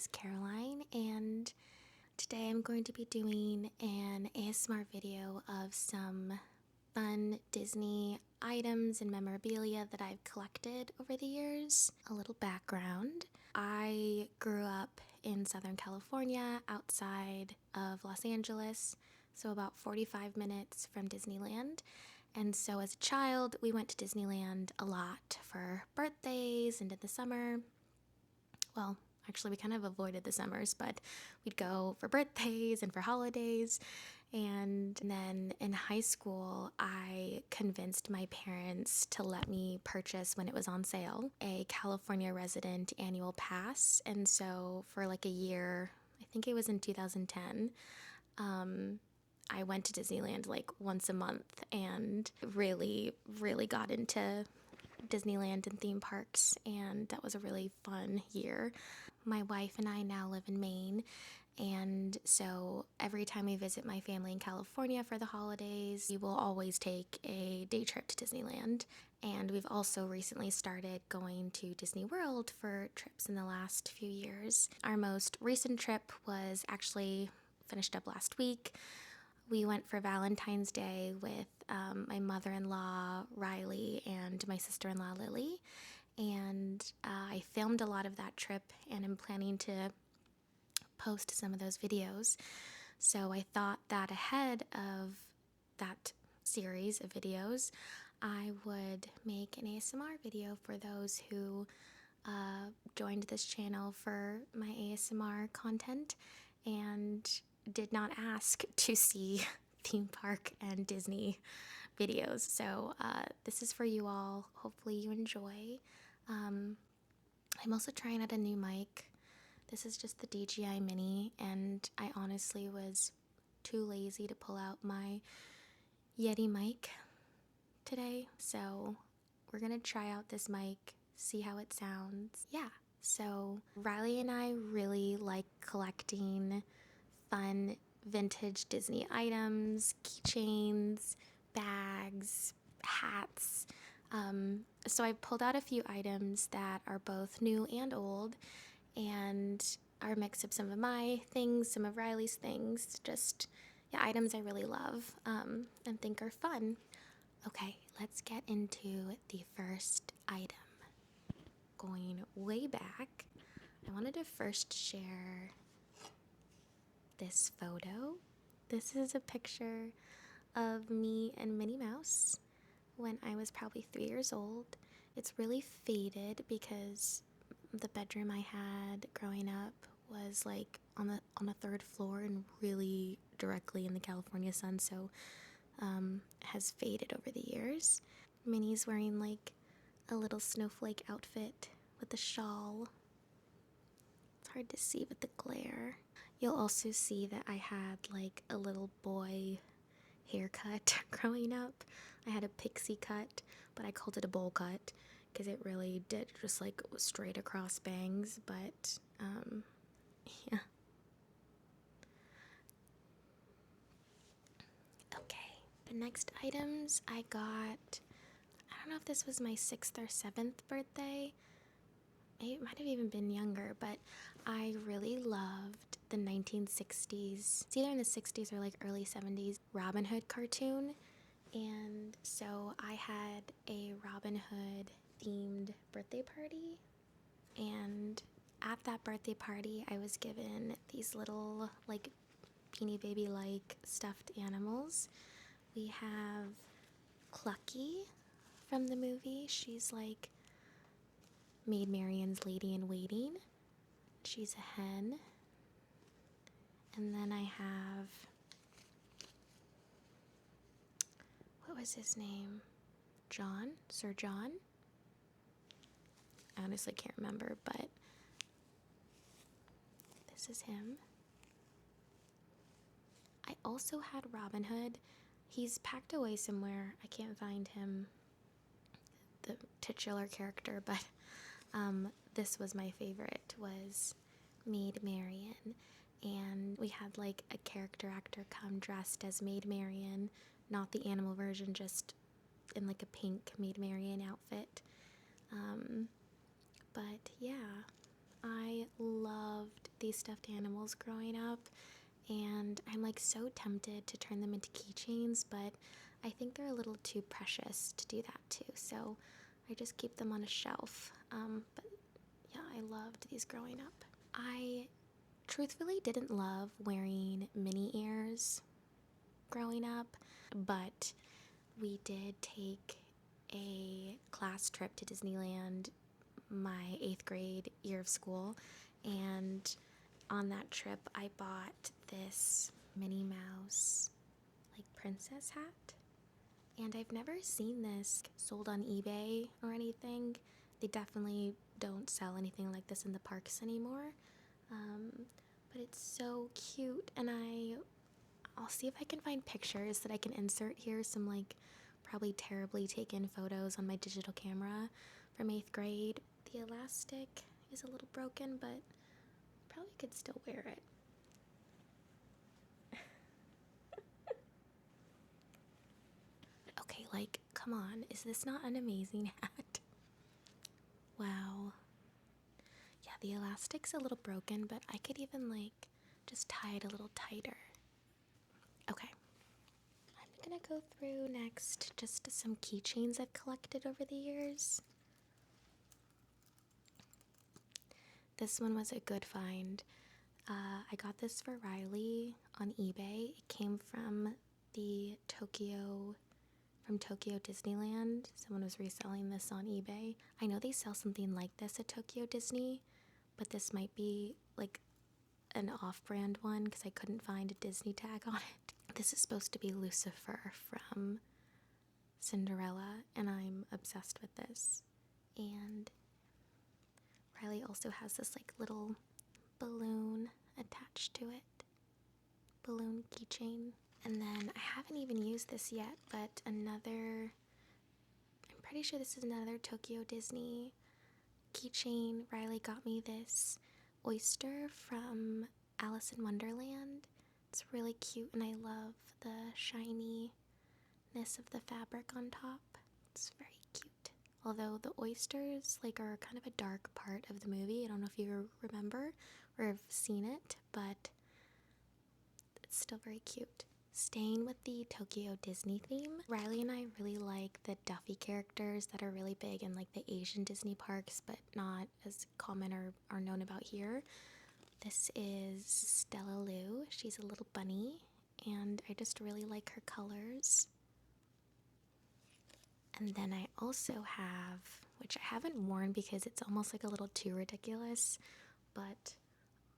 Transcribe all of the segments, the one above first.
is Caroline, and today I'm going to be doing an ASMR video of some fun Disney items and memorabilia that I've collected over the years. A little background. I grew up in Southern California outside of Los Angeles, so about 45 minutes from Disneyland. And so as a child, we went to Disneyland a lot for birthdays and in the summer. Well, actually, we kind of avoided the summers, but we'd go for birthdays and for holidays. And then in high school, I convinced my parents to let me purchase, when it was on sale, a California resident annual pass. And so for like a year, I think it was in 2010, I went to Disneyland like once a month and really, really got into Disneyland and theme parks, and that was a really fun year. My wife and I now live in Maine, and so every time we visit my family in California for the holidays, we will always take a day trip to Disneyland. And we've also recently started going to Disney World for trips in the last few years. Our most recent trip was actually finished up last week. We went for Valentine's Day with my mother-in-law, Riley, and my sister-in-law, Lily. And I filmed a lot of that trip and am planning to post some of those videos. So I thought that ahead of that series of videos, I would make an ASMR video for those who joined this channel for my ASMR content and did not ask to see theme park and Disney videos. So this is for you all. Hopefully you enjoy. I'm also trying out a new mic. This is just the DJI Mini, and I honestly was too lazy to pull out my Yeti mic today. So we're gonna try out this mic, see how it sounds. Yeah. So Riley and I really like collecting fun vintage Disney items, keychains, bags, hats. So I pulled out a few items that are both new and old, and are a mix of some of my things, some of Riley's things, just items I really love and think are fun. Okay, let's get into the first item. Going way back, I wanted to first share this photo. This is a picture of me and Minnie Mouse when I was probably 3 years old. It's really faded because the bedroom I had growing up was like on the third floor and really directly in the California sun, so has faded over the years. Minnie's wearing like a little snowflake outfit with a shawl. It's hard to see with the glare. You'll also see that I had like a little boy haircut growing up. I had a pixie cut, but I called it a bowl cut because it really did just like straight across bangs, but yeah. Okay, the next items I got, I don't know if this was my 6th or 7th birthday. It might have even been younger, but I really loved the 1960s, it's either in the 60s or like early 70s, Robin Hood cartoon. And so I had a Robin Hood themed birthday party, and at that birthday party I was given these little like Beanie Baby like stuffed animals. We have Clucky from the movie. She's like Maid Marian's lady in waiting. She's a hen. And then I have, what was his name? John? Sir John? I honestly can't remember, but this is him. I also had Robin Hood. He's packed away somewhere. I can't find him, the titular character, but this was my favorite, was Maid Marian. And we had like a character actor come dressed as Maid Marian, not the animal version, just in like a pink Maid Marian outfit. But yeah, I loved these stuffed animals growing up, and I'm like so tempted to turn them into keychains, but I think they're a little too precious to do that too, so I just keep them on a shelf. But yeah, I loved these growing up. I truthfully didn't love wearing mini ears growing up, but we did take a class trip to Disneyland my 8th grade year of school, and on that trip I bought this Minnie Mouse like princess hat, and I've never seen this sold on eBay or anything. They definitely don't sell anything like this in the parks anymore, but it's so cute, and I'll see if I can find pictures that I can insert here, some like probably terribly taken photos on my digital camera from 8th grade. The elastic is a little broken, but probably could still wear it. Okay, like, come on, is this not an amazing hat? Wow. Yeah, the elastic's a little broken, but I could even like just tie it a little tighter. Okay. I'm gonna go through next just some keychains I've collected over the years. This one was a good find. I got this for Riley on eBay. It came from Tokyo Disneyland. Someone was reselling this on eBay. I know they sell something like this at Tokyo Disney, but this might be like an off-brand one because I couldn't find a Disney tag on it. This is supposed to be Lucifer from Cinderella, and I'm obsessed with this. And Riley also has this like little balloon attached to it. Balloon keychain. And then I haven't even used this yet, but I'm pretty sure this is another Tokyo Disney keychain. Riley got me this oyster from Alice in Wonderland. It's really cute, and I love the shininess of the fabric on top. It's very cute. Although the oysters like are kind of a dark part of the movie. I don't know if you remember or have seen it, but it's still very cute. Staying with the Tokyo Disney theme, Riley and I really like the Duffy characters that are really big in like the Asian Disney parks, but not as common or are known about here. This is Stella Lou. She's a little bunny, and I just really like her colors. And then I also have, which I haven't worn because it's almost like a little too ridiculous, but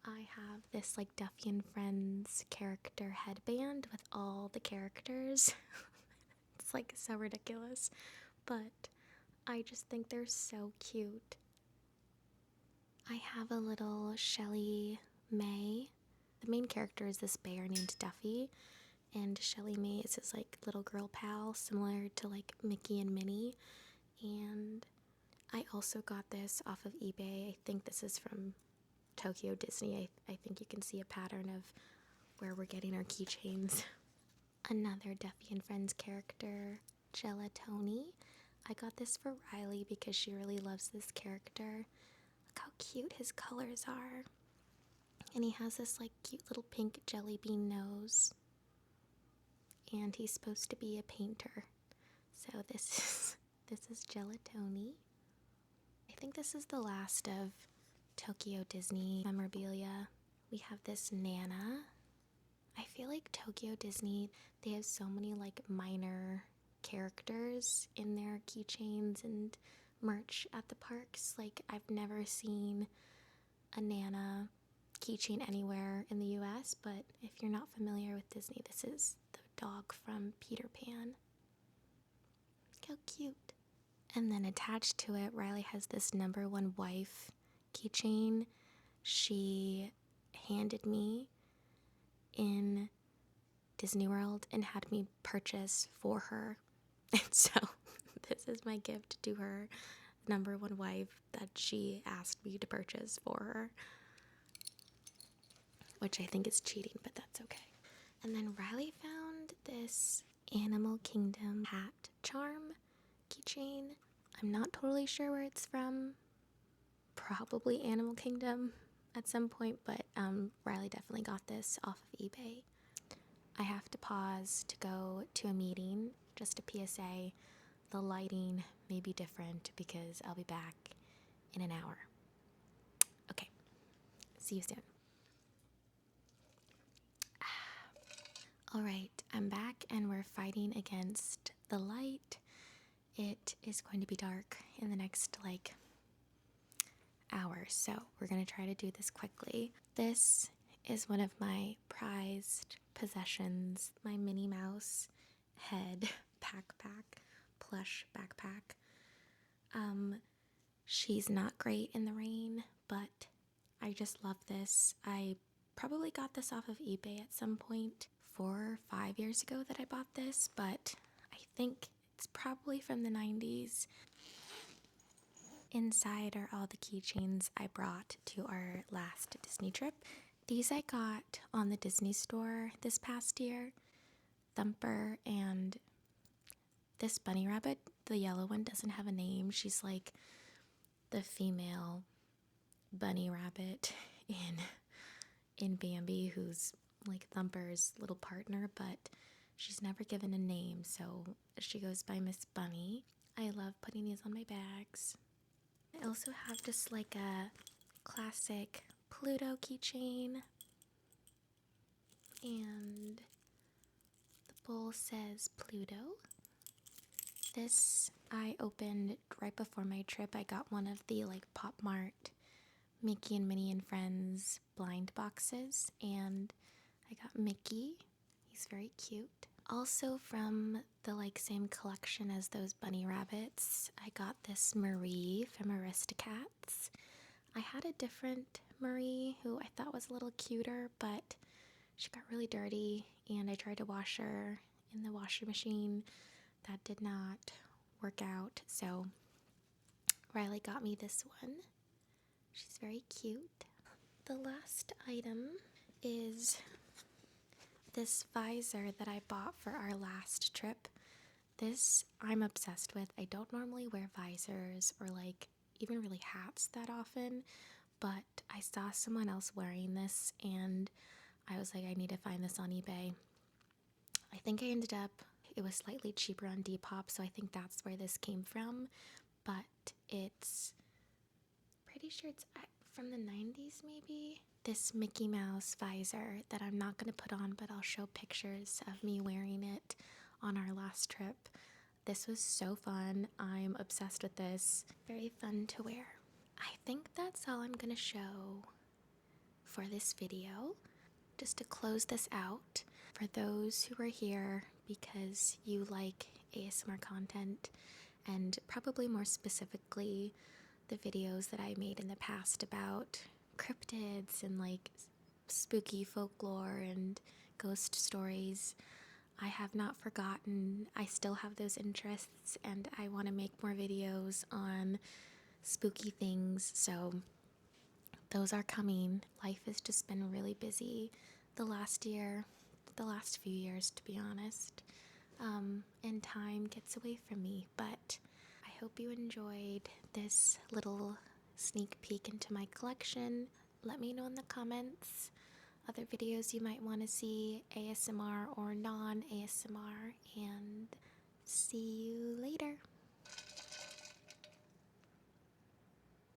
I have this like Duffy and Friends character headband with all the characters. It's like so ridiculous, but I just think they're so cute. I have a little Shelly May. The main character is this bear named Duffy, and Shelly May is his like little girl pal, similar to like Mickey and Minnie. And I also got this off of eBay. I think this is from Tokyo Disney. I think you can see a pattern of where we're getting our keychains. Another Duffy and Friends character, Gelatoni. I got this for Riley because she really loves this character. Look how cute his colors are. And he has this like cute little pink jelly bean nose. And he's supposed to be a painter. So this is Gelatoni. I think this is the last of Tokyo Disney memorabilia. We have this Nana. I feel like Tokyo Disney, they have so many like minor characters in their keychains and merch at the parks. Like I've never seen a Nana keychain anywhere in the US, but if you're not familiar with Disney, this is the dog from Peter Pan. Look how cute. And then attached to it, Riley has this number one wife keychain she handed me in Disney World and had me purchase for her. And so this is my gift to her number one wife that she asked me to purchase for her, which I think is cheating, but that's okay. And then Riley found this Animal Kingdom hat charm keychain. I'm not totally sure where it's from. Probably Animal Kingdom. at some point, but Riley definitely got this off of eBay. I have to pause to go to a meeting. Just a PSA, the lighting may be different because I'll be back in an hour. Okay, see you soon. Alright, I'm back and we're fighting against the light. It is going to be dark in the next hour, so we're going to try to do this quickly. This is one of my prized possessions, my Minnie Mouse head backpack, plush backpack. She's not great in the rain, but I just love this. I probably got this off of eBay at some point 4 or 5 years ago that I bought this, but I think it's probably from the 90s. Inside are all the keychains I brought to our last Disney trip. These I got on the Disney store this past year. Thumper and this bunny rabbit, the yellow one, doesn't have a name. She's like the female bunny rabbit in Bambi, who's like Thumper's little partner, but she's never given a name, so she goes by Miss Bunny. I love putting these on my bags. I also have just like a classic Pluto keychain, and the bowl says Pluto. This I opened right before my trip. I got one of the Pop Mart Mickey and Minnie and Friends blind boxes, and I got Mickey. He's very cute. Also from the same collection as those bunny rabbits, I got this Marie from Aristocats. I had a different Marie who I thought was a little cuter, but she got really dirty and I tried to wash her in the washing machine. That did not work out, so Riley got me this one. She's very cute. The last item is this visor that I bought for our last trip. This I'm obsessed with. I don't normally wear visors or even really hats that often, but I saw someone else wearing this and I was like, I need to find this on eBay. I think I ended up, it was slightly cheaper on Depop, so I think that's where this came from, but it's pretty sure it's from the 90s maybe. This Mickey Mouse visor that I'm not going to put on, but I'll show pictures of me wearing it on our last trip. This was so fun. I'm obsessed with this. Very fun to wear. I think that's all I'm going to show for this video. Just to close this out, for those who are here because you like ASMR content, and probably more specifically the videos that I made in the past about cryptids and spooky folklore and ghost stories, I have not forgotten. I still have those interests and I want to make more videos on spooky things, so those are coming. Life has just been really busy the last few years, to be honest, and time gets away from me, but I hope you enjoyed this little sneak peek into my collection. Let me know in the comments other videos you might want to see, ASMR or non-ASMR, and see you later.